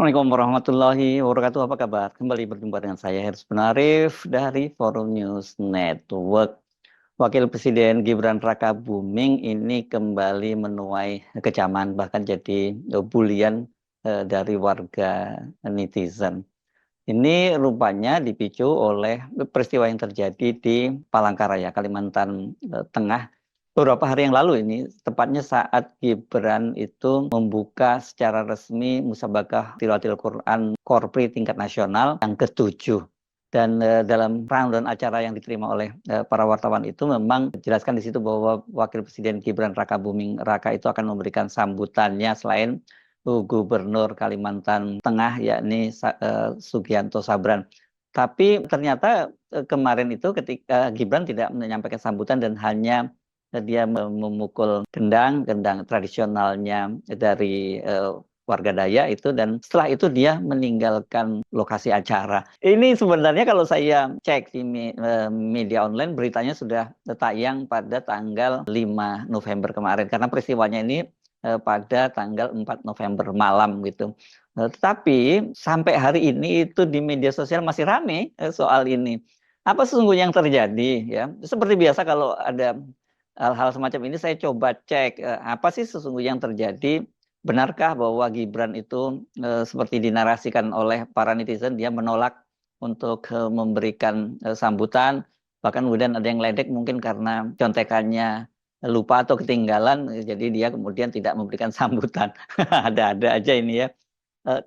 Assalamualaikum warahmatullahi wabarakatuh. Apa kabar? Kembali berjumpa dengan saya Heris Penarif dari Forum News Network. Wakil Presiden Gibran Rakabuming ini kembali menuai kecaman, bahkan jadi bulian dari warga netizen. Ini rupanya dipicu oleh peristiwa yang terjadi di Palangkaraya, Kalimantan Tengah. Beberapa hari yang lalu ini, tepatnya saat Gibran itu membuka secara resmi Musabaqah Tilawatil Quran Korpri tingkat nasional yang ke-7. Dan dalam rundown acara yang diterima oleh para wartawan itu memang dijelaskan di situ bahwa Wakil Presiden Gibran Rakabuming Raka itu akan memberikan sambutannya selain Gubernur Kalimantan Tengah yakni Sugianto Sabran. Tapi ternyata kemarin itu ketika Gibran tidak menyampaikan sambutan dan hanya dia memukul gendang tradisionalnya dari warga Dayak itu, dan setelah itu dia meninggalkan lokasi acara. Ini sebenarnya kalau saya cek di media online, beritanya sudah tayang pada tanggal 5 November kemarin karena peristiwanya ini pada tanggal 4 November malam gitu. Tetapi sampai hari ini itu di media sosial masih rame soal ini. Apa sesungguhnya yang terjadi ya? Seperti biasa kalau ada hal-hal semacam ini saya coba cek apa sih sesungguhnya yang terjadi. Benarkah bahwa Gibran itu seperti dinarasikan oleh para netizen dia menolak untuk memberikan sambutan, bahkan kemudian ada yang ledek mungkin karena contekannya lupa atau ketinggalan, jadi dia kemudian tidak memberikan sambutan. Ada-ada aja ini ya.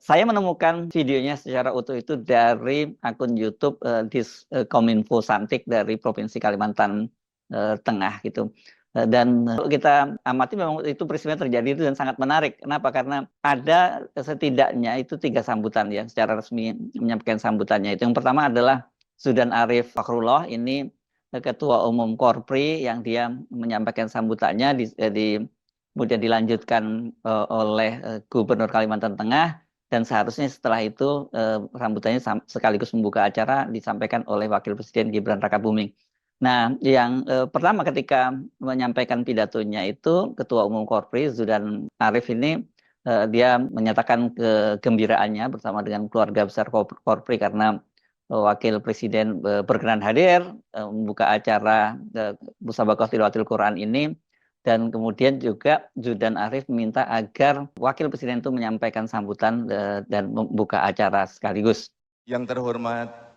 Saya menemukan videonya secara utuh itu dari akun YouTube Diskominfo Santik dari Provinsi Kalimantan Tengah gitu. Dan kalau kita amati memang itu peristiwa yang terjadi itu dan sangat menarik. Kenapa? Karena ada setidaknya itu 3 sambutan ya secara resmi menyampaikan sambutannya itu. Yang pertama adalah Zudan Arif Fakrullah, ini Ketua Umum Korpri yang dia menyampaikan sambutannya kemudian dilanjutkan oleh Gubernur Kalimantan Tengah, dan seharusnya setelah itu sambutannya sekaligus membuka acara disampaikan oleh Wakil Presiden Gibran Rakabuming. Nah, yang pertama ketika menyampaikan pidatonya itu Ketua Umum Korpri Zudan Arif ini dia menyatakan kegembiraannya bersama dengan keluarga besar Korpri karena Wakil Presiden berkenan hadir membuka acara Musabaqah Tilawatil Quran ini, dan kemudian juga Zudan Arif meminta agar Wakil Presiden itu menyampaikan sambutan dan membuka acara sekaligus. Yang terhormat,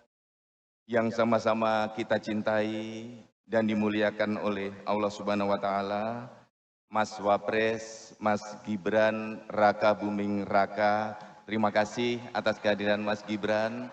yang sama-sama kita cintai dan dimuliakan oleh Allah Subhanahu wa Ta'ala, Mas Wapres, Mas Gibran Rakabuming Raka, terima kasih atas kehadiran Mas Gibran.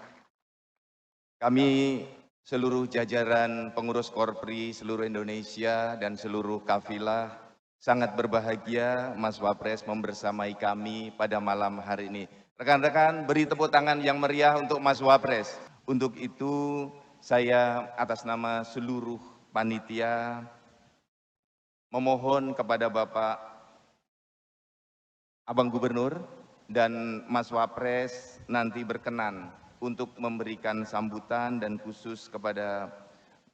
Kami seluruh jajaran pengurus Korpri seluruh Indonesia dan seluruh kafilah sangat berbahagia Mas Wapres membersamai kami pada malam hari ini. Rekan-rekan, beri tepuk tangan yang meriah untuk Mas Wapres. Untuk itu saya atas nama seluruh panitia memohon kepada Bapak Abang Gubernur dan Mas Wapres nanti berkenan untuk memberikan sambutan, dan khusus kepada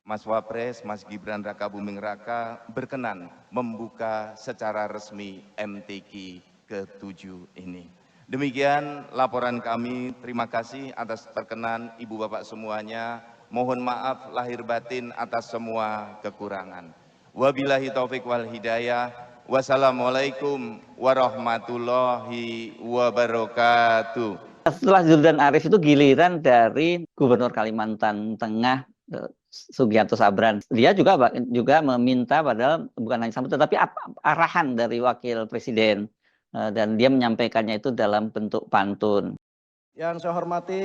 Mas Wapres, Mas Gibran Rakabuming Raka berkenan membuka secara resmi MTQ ke-7 ini. Demikian laporan kami, terima kasih atas perkenan Ibu Bapak semuanya. Mohon maaf lahir batin atas semua kekurangan. Wabillahi taufik wal hidayah. Wassalamualaikum warahmatullahi wabarakatuh. Setelah Zudan Arif itu giliran dari Gubernur Kalimantan Tengah Sugianto Sabran. Dia juga meminta, padahal bukan hanya sambutan tapi arahan dari Wakil Presiden, dan dia menyampaikannya itu dalam bentuk pantun. Yang saya hormati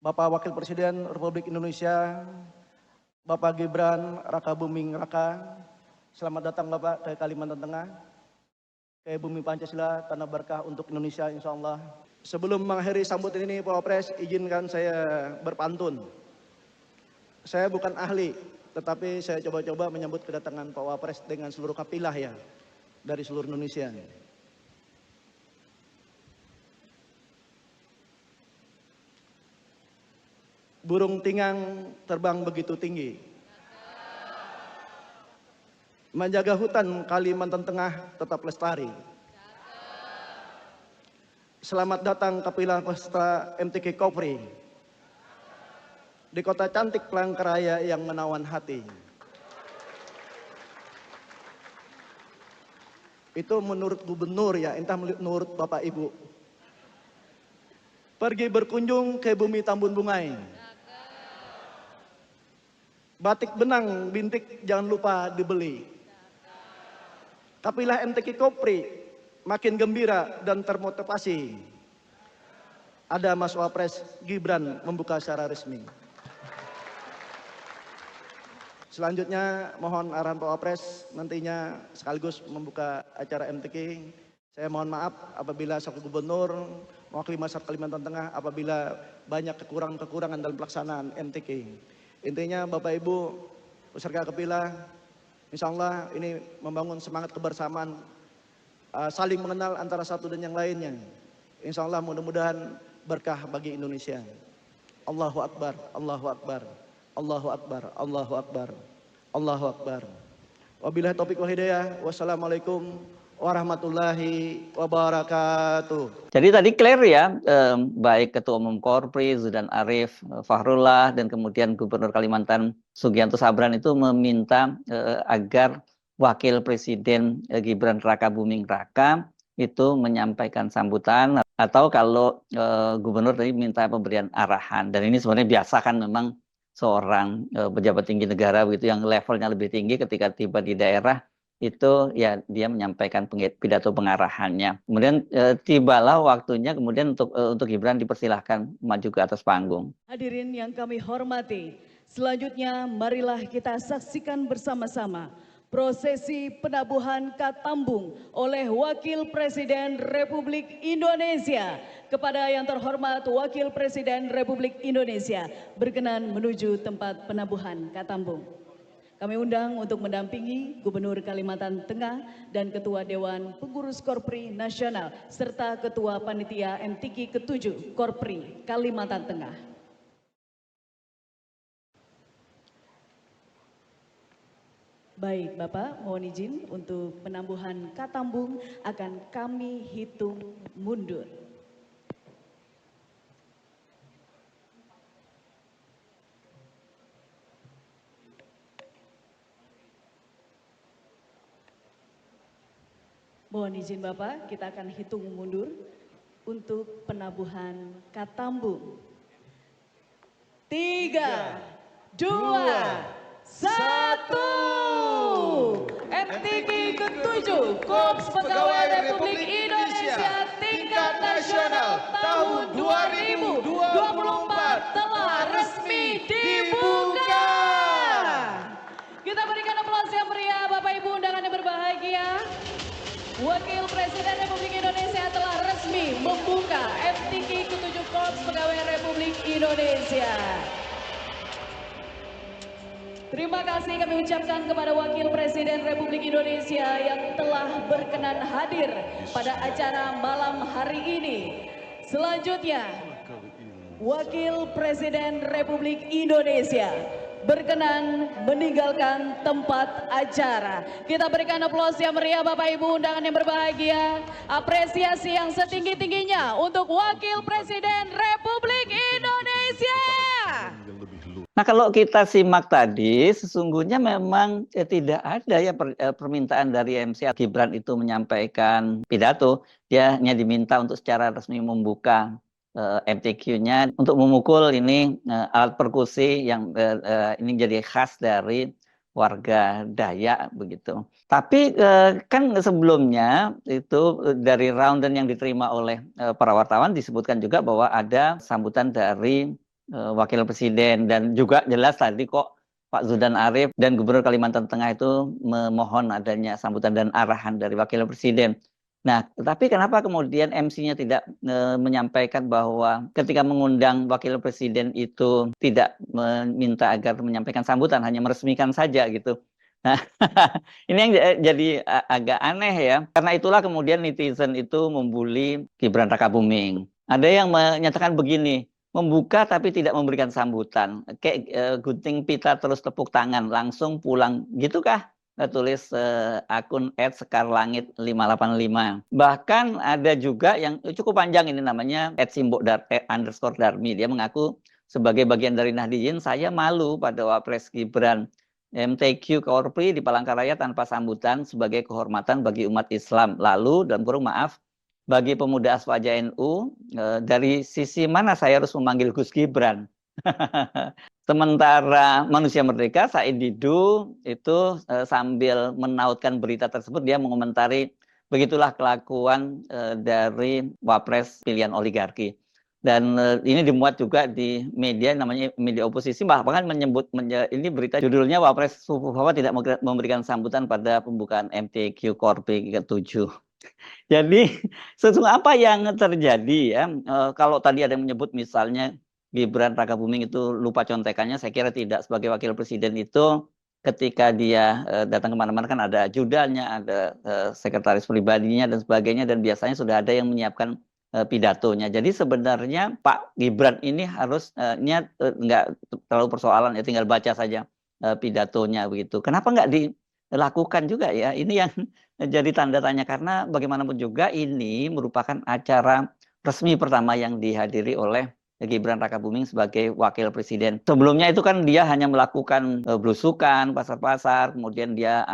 Bapak Wakil Presiden Republik Indonesia, Bapak Gibran Rakabuming Raka. Selamat datang Bapak ke Kalimantan Tengah, ke bumi Pancasila, tanah berkah untuk Indonesia insya Allah. Sebelum mengakhiri sambutan ini Pak Wapres, izinkan saya berpantun. Saya bukan ahli, tetapi saya coba-coba menyambut kedatangan Pak Wapres dengan seluruh kafilah ya, dari seluruh Indonesia. Burung tinggang terbang begitu tinggi, menjaga hutan Kalimantan Tengah tetap lestari. Selamat datang kapilah peserta MTQ Kopri di kota cantik Palangkaraya yang menawan hati. Itu menurut gubernur ya, entah menurut Bapak Ibu. Pergi berkunjung ke bumi Tambun Bungai. Batik benang bintik jangan lupa dibeli. Kapilah MTQ Kopri makin gembira dan termotivasi. Ada Mas Wapres Gibran membuka secara resmi. Selanjutnya mohon arahan Pak Wapres nantinya sekaligus membuka acara MTQ. Saya mohon maaf apabila selaku gubernur mewakili masyarakat Kalimantan Tengah apabila banyak kekurangan dalam pelaksanaan MTQ. Intinya Bapak Ibu peserta kapilah, insya Allah ini membangun semangat kebersamaan, saling mengenal antara satu dan yang lainnya. Insya Allah mudah-mudahan berkah bagi Indonesia. Allahu Akbar, Allahu Akbar. Allahu Akbar, Allahu Akbar, Allahu Akbar. Wabillahi taufiq wal hidayah. Wassalamualaikum warahmatullahi wabarakatuh. Jadi tadi clear ya, baik Ketua Umum Korpri Zudan Arif Fakhrullah dan kemudian Gubernur Kalimantan Sugianto Sabran itu meminta agar Wakil Presiden Gibran Rakabuming Raka itu menyampaikan sambutan, atau kalau Gubernur tadi minta pemberian arahan. Dan ini sebenarnya biasa kan memang seorang pejabat tinggi negara begitu yang levelnya lebih tinggi ketika tiba di daerah itu ya dia menyampaikan pidato pengarahannya. Kemudian tibalah waktunya kemudian untuk Gibran dipersilahkan maju ke atas panggung. Hadirin yang kami hormati, selanjutnya marilah kita saksikan bersama-sama prosesi penabuhan Katambung oleh Wakil Presiden Republik Indonesia. Kepada yang terhormat Wakil Presiden Republik Indonesia berkenan menuju tempat penabuhan Katambung. Kami undang untuk mendampingi Gubernur Kalimantan Tengah dan Ketua Dewan Pengurus Korpri Nasional serta Ketua Panitia MTQ ke-7 Korpri Kalimantan Tengah. Baik Bapak, mohon izin untuk penabuhan Katambung akan kami hitung mundur. Mohon izin Bapak, kita akan hitung mundur untuk penabuhan Katambung. 3, 2, 1. MTQ ke-7 Korps Pegawai Republik Indonesia tingkat nasional tahun 2024 telah resmi dibuka. Kita berikan aplaus yang meriah Bapak Ibu undangan yang berbahagia. Wakil Presiden Republik Indonesia telah resmi membuka MTQ ke-7 Korps Pegawai Republik Indonesia. Terima kasih kami ucapkan kepada Wakil Presiden Republik Indonesia yang telah berkenan hadir pada acara malam hari ini. Selanjutnya, Wakil Presiden Republik Indonesia berkenan meninggalkan tempat acara. Kita berikan aplaus yang meriah Bapak Ibu undangan yang berbahagia. Apresiasi yang setinggi-tingginya untuk Wakil Presiden Republik Indonesia. Nah, kalau kita simak tadi, sesungguhnya memang tidak ada ya permintaan dari MC Gibran itu menyampaikan pidato. Dia hanya diminta untuk secara resmi membuka MTQ-nya untuk memukul ini alat perkusi yang ini jadi khas dari warga Dayak begitu. Tapi kan sebelumnya itu dari roundan yang diterima oleh para wartawan disebutkan juga bahwa ada sambutan dari Wakil Presiden, dan juga jelas tadi kok Pak Zudan Arif dan Gubernur Kalimantan Tengah itu memohon adanya sambutan dan arahan dari Wakil Presiden. Nah, tapi kenapa kemudian MC-nya tidak menyampaikan bahwa ketika mengundang Wakil Presiden itu tidak meminta agar menyampaikan sambutan, hanya meresmikan saja gitu. Nah, ini yang jadi agak aneh ya. Karena itulah kemudian netizen itu membuli Gibran Rakabuming. Ada yang menyatakan begini, membuka tapi tidak memberikan sambutan, kayak gunting pita terus tepuk tangan langsung pulang, gitu kah? tulis akun @sekarlangit585. Bahkan ada juga yang cukup panjang ini namanya @simbok_darmi. Dia mengaku sebagai bagian dari Nahdliyin, saya malu pada Wapres Gibran. MTQ Korpri di Palangkaraya tanpa sambutan sebagai kehormatan bagi umat Islam. Lalu, dalam kurung maaf, bagi pemuda Aswaja NU, dari sisi mana saya harus memanggil Gus Gibran? Sementara Manusia Merdeka, Said Didu itu sambil menautkan berita tersebut, dia mengomentari begitulah kelakuan dari Wapres pilihan oligarki. Dan ini dimuat juga di media, namanya media oposisi, bahkan menyebut ini berita judulnya Wapres Sufuhawa tidak memberikan sambutan pada pembukaan MTQ Korpi ke-7. Jadi sesungguhnya apa yang terjadi ya? Kalau tadi ada yang menyebut misalnya Gibran Rakabuming itu lupa contekannya, saya kira tidak. Sebagai wakil presiden itu ketika dia datang kemana-mana kan ada ajudannya, ada sekretaris pribadinya dan sebagainya, dan biasanya sudah ada yang menyiapkan pidatonya. Jadi sebenarnya Pak Gibran ini harusnya nggak terlalu persoalan ya, tinggal baca saja pidatonya begitu. Kenapa nggak dilakukan juga ya? Ini yang jadi tanda tanya, karena bagaimanapun juga ini merupakan acara resmi pertama yang dihadiri oleh Gibran Rakabuming sebagai wakil presiden. Sebelumnya itu kan dia hanya melakukan belusukan pasar-pasar, kemudian dia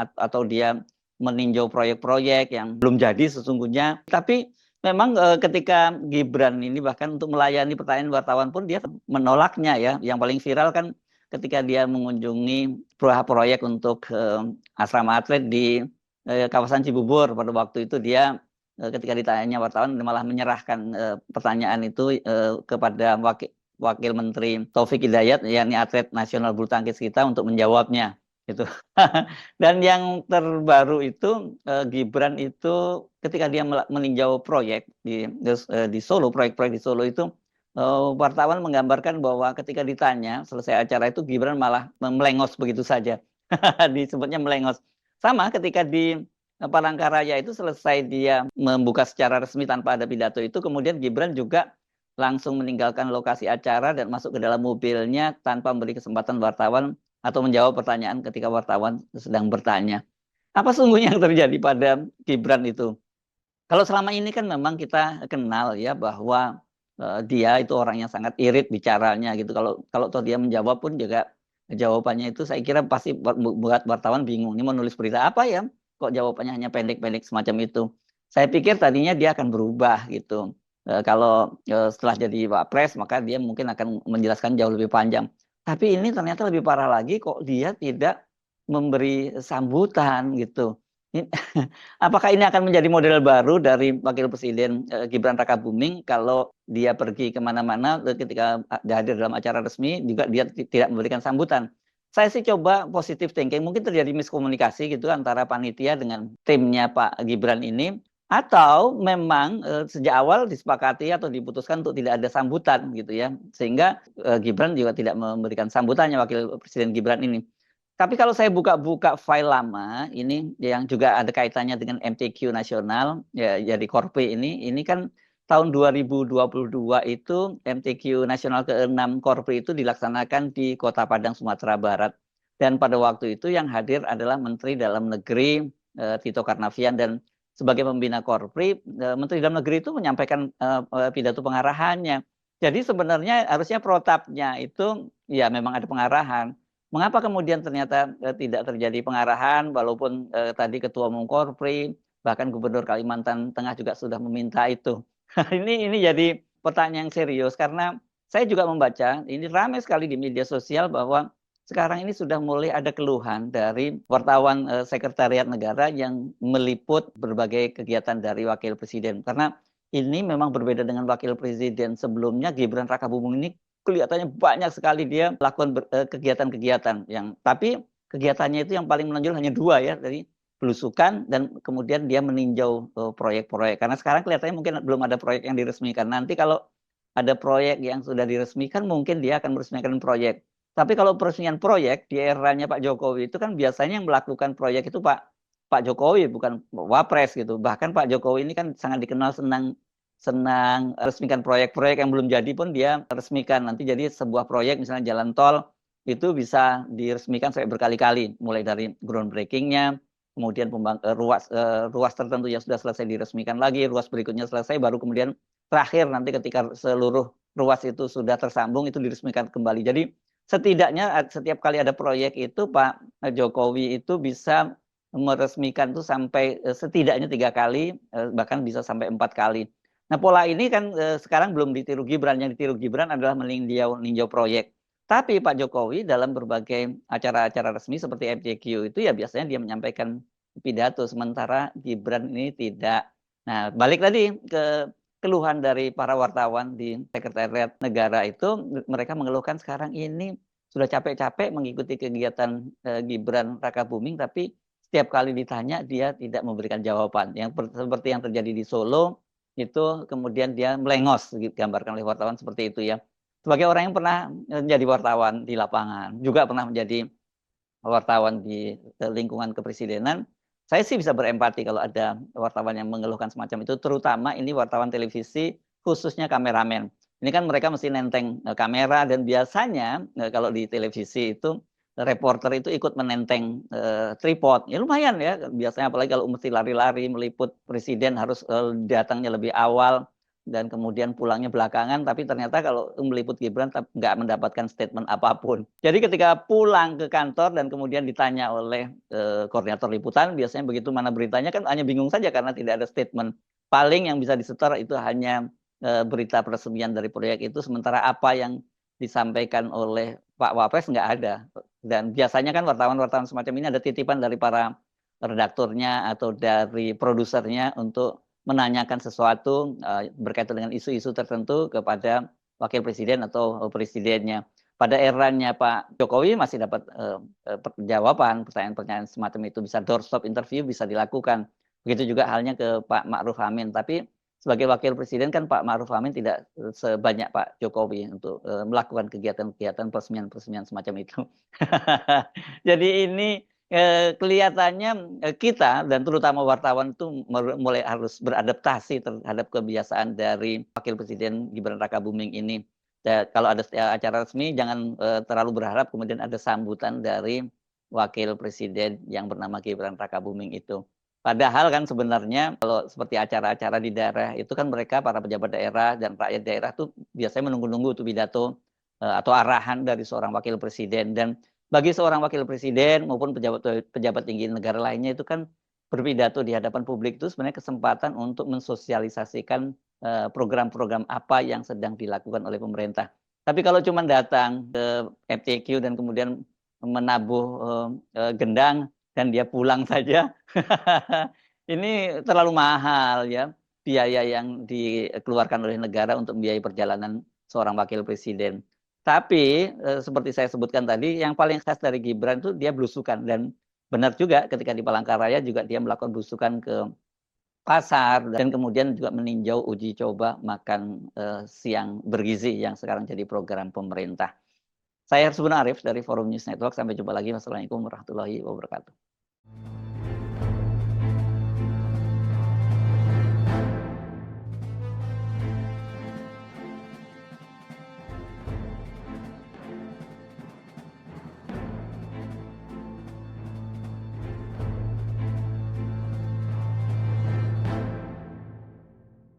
meninjau proyek-proyek yang belum jadi sesungguhnya. Tapi memang ketika Gibran ini bahkan untuk melayani pertanyaan wartawan pun dia menolaknya ya. Yang paling viral kan ketika dia mengunjungi proyek untuk asrama atlet di kawasan Cibubur. Pada waktu itu dia ketika ditanya wartawan malah menyerahkan pertanyaan itu kepada wakil Menteri Taufik Hidayat, yakni atlet nasional bulu tangkis kita, untuk menjawabnya gitu. Dan yang terbaru itu Gibran itu ketika dia meninjau proyek di Solo, proyek-proyek di Solo itu, wartawan menggambarkan bahwa ketika ditanya selesai acara itu Gibran malah melengos begitu saja. Disebutnya melengos. Sama ketika di Palangkaraya itu selesai dia membuka secara resmi tanpa ada pidato itu, kemudian Gibran juga langsung meninggalkan lokasi acara dan masuk ke dalam mobilnya tanpa memberi kesempatan wartawan atau menjawab pertanyaan ketika wartawan sedang bertanya. Apa sungguhnya yang terjadi pada Gibran itu? Kalau selama ini kan memang kita kenal ya bahwa dia itu orang yang sangat irit bicaranya gitu. Kalau dia menjawab pun juga jawabannya itu saya kira pasti buat wartawan bingung. Ini mau nulis berita apa ya? Kok jawabannya hanya pendek-pendek semacam itu? Saya pikir tadinya dia akan berubah gitu. Kalau setelah jadi Wapres maka dia mungkin akan menjelaskan jauh lebih panjang. Tapi ini ternyata lebih parah lagi, kok dia tidak memberi sambutan gitu. Apakah ini akan menjadi model baru dari Wakil Presiden Gibran Rakabuming kalau dia pergi kemana-mana ketika hadir dalam acara resmi juga dia tidak memberikan sambutan? Saya sih coba positive thinking, mungkin terjadi miskomunikasi gitu antara panitia dengan timnya Pak Gibran ini, atau memang sejak awal disepakati atau diputuskan untuk tidak ada sambutan gitu ya, sehingga Gibran juga tidak memberikan sambutannya, Wakil Presiden Gibran ini. Tapi kalau saya buka-buka file lama, ini yang juga ada kaitannya dengan MTQ nasional, ya jadi Korpi ini kan tahun 2022 itu MTQ nasional ke-6 Korpi itu dilaksanakan di Kota Padang, Sumatera Barat. Dan pada waktu itu yang hadir adalah Menteri Dalam Negeri Tito Karnavian, dan sebagai pembina Korpri, Menteri Dalam Negeri itu menyampaikan pidato pengarahannya. Jadi sebenarnya harusnya protapnya itu ya memang ada pengarahan. Mengapa kemudian ternyata tidak terjadi pengarahan, walaupun tadi Ketua Umum Korpri, bahkan Gubernur Kalimantan Tengah juga sudah meminta itu. Ini jadi pertanyaan yang serius, karena saya juga membaca, ini ramai sekali di media sosial bahwa sekarang ini sudah mulai ada keluhan dari wartawan Sekretariat Negara yang meliput berbagai kegiatan dari Wakil Presiden. Karena ini memang berbeda dengan Wakil Presiden sebelumnya. Gibran Rakabuming ini kelihatannya banyak sekali dia melakukan kegiatan-kegiatan tapi kegiatannya itu yang paling menonjol hanya dua ya, dari belusukan dan kemudian dia meninjau proyek-proyek. Karena sekarang kelihatannya mungkin belum ada proyek yang diresmikan. Nanti kalau ada proyek yang sudah diresmikan mungkin dia akan meresmikan proyek. Tapi kalau peresmian proyek di eranya Pak Jokowi itu kan biasanya yang melakukan proyek itu Pak Jokowi, bukan Wapres gitu. Bahkan Pak Jokowi ini kan sangat dikenal senang resmikan proyek-proyek yang belum jadi pun dia resmikan. Nanti jadi sebuah proyek misalnya jalan tol itu bisa diresmikan sampai berkali-kali, mulai dari groundbreaking-nya, kemudian ruas tertentu yang sudah selesai diresmikan lagi, ruas berikutnya selesai, baru kemudian terakhir nanti ketika seluruh ruas itu sudah tersambung itu diresmikan kembali. Jadi setidaknya setiap kali ada proyek itu Pak Jokowi itu bisa meresmikan tuh sampai setidaknya 3 kali, bahkan bisa sampai 4 kali. Nah, pola ini kan sekarang belum ditiru Gibran. Yang ditiru Gibran adalah meninjau proyek. Tapi Pak Jokowi dalam berbagai acara-acara resmi seperti MCQ itu ya biasanya dia menyampaikan pidato, sementara Gibran ini tidak. Nah, balik tadi ke keluhan dari para wartawan di Sekretariat Negara itu, mereka mengeluhkan sekarang ini sudah capek-capek mengikuti kegiatan Gibran Rakabuming, tapi setiap kali ditanya dia tidak memberikan jawaban. Seperti yang terjadi di Solo, itu kemudian dia melengos, digambarkan oleh wartawan seperti itu ya. Sebagai orang yang pernah menjadi wartawan di lapangan, juga pernah menjadi wartawan di lingkungan kepresidenan, saya sih bisa berempati kalau ada wartawan yang mengeluhkan semacam itu, terutama ini wartawan televisi, khususnya kameramen. Ini kan mereka mesti nenteng kamera, dan biasanya kalau di televisi itu reporter itu ikut menenteng tripod. Ya lumayan ya, biasanya apalagi kalau mesti lari-lari meliput presiden harus datangnya lebih awal dan kemudian pulangnya belakangan, tapi ternyata kalau meliput Gibran nggak mendapatkan statement apapun. Jadi ketika pulang ke kantor dan kemudian ditanya oleh koordinator liputan, biasanya begitu mana beritanya kan hanya bingung saja karena tidak ada statement. Paling yang bisa disetor itu hanya berita peresmian dari proyek itu, sementara apa yang disampaikan oleh Pak Wapres nggak ada. Dan biasanya kan wartawan-wartawan semacam ini ada titipan dari para redakturnya atau dari produsernya untuk menanyakan sesuatu berkaitan dengan isu-isu tertentu kepada wakil presiden atau presidennya. Pada eranya Pak Jokowi masih dapat jawaban pertanyaan-pertanyaan semacam itu, bisa doorstop interview bisa dilakukan. Begitu juga halnya ke Pak Ma'ruf Amin. Tapi sebagai wakil presiden kan Pak Ma'ruf Amin tidak sebanyak Pak Jokowi untuk melakukan kegiatan-kegiatan peresmian-peresmian semacam itu. Jadi ini kelihatannya kita dan terutama wartawan itu mulai harus beradaptasi terhadap kebiasaan dari wakil presiden Gibran Rakabuming ini. Kalau ada acara resmi jangan terlalu berharap kemudian ada sambutan dari wakil presiden yang bernama Gibran Rakabuming itu. Padahal kan sebenarnya kalau seperti acara-acara di daerah itu kan mereka para pejabat daerah dan rakyat daerah tuh biasanya menunggu-nunggu tuh pidato atau arahan dari seorang wakil presiden. Dan bagi seorang wakil presiden maupun pejabat tinggi negara lainnya itu kan berpidato di hadapan publik itu sebenarnya kesempatan untuk mensosialisasikan program-program apa yang sedang dilakukan oleh pemerintah. Tapi kalau cuma datang ke FTQ dan kemudian menabuh gendang dan dia pulang saja, ini terlalu mahal ya biaya yang dikeluarkan oleh negara untuk membiayai perjalanan seorang wakil presiden. Tapi seperti saya sebutkan tadi, yang paling khas dari Gibran itu dia belusukan, dan benar juga ketika di Palangkaraya juga dia melakukan belusukan ke pasar dan kemudian juga meninjau uji coba makan siang bergizi yang sekarang jadi program pemerintah. Saya Hersbun Arif dari Forum News Network. Sampai jumpa lagi. Wassalamualaikum warahmatullahi wabarakatuh.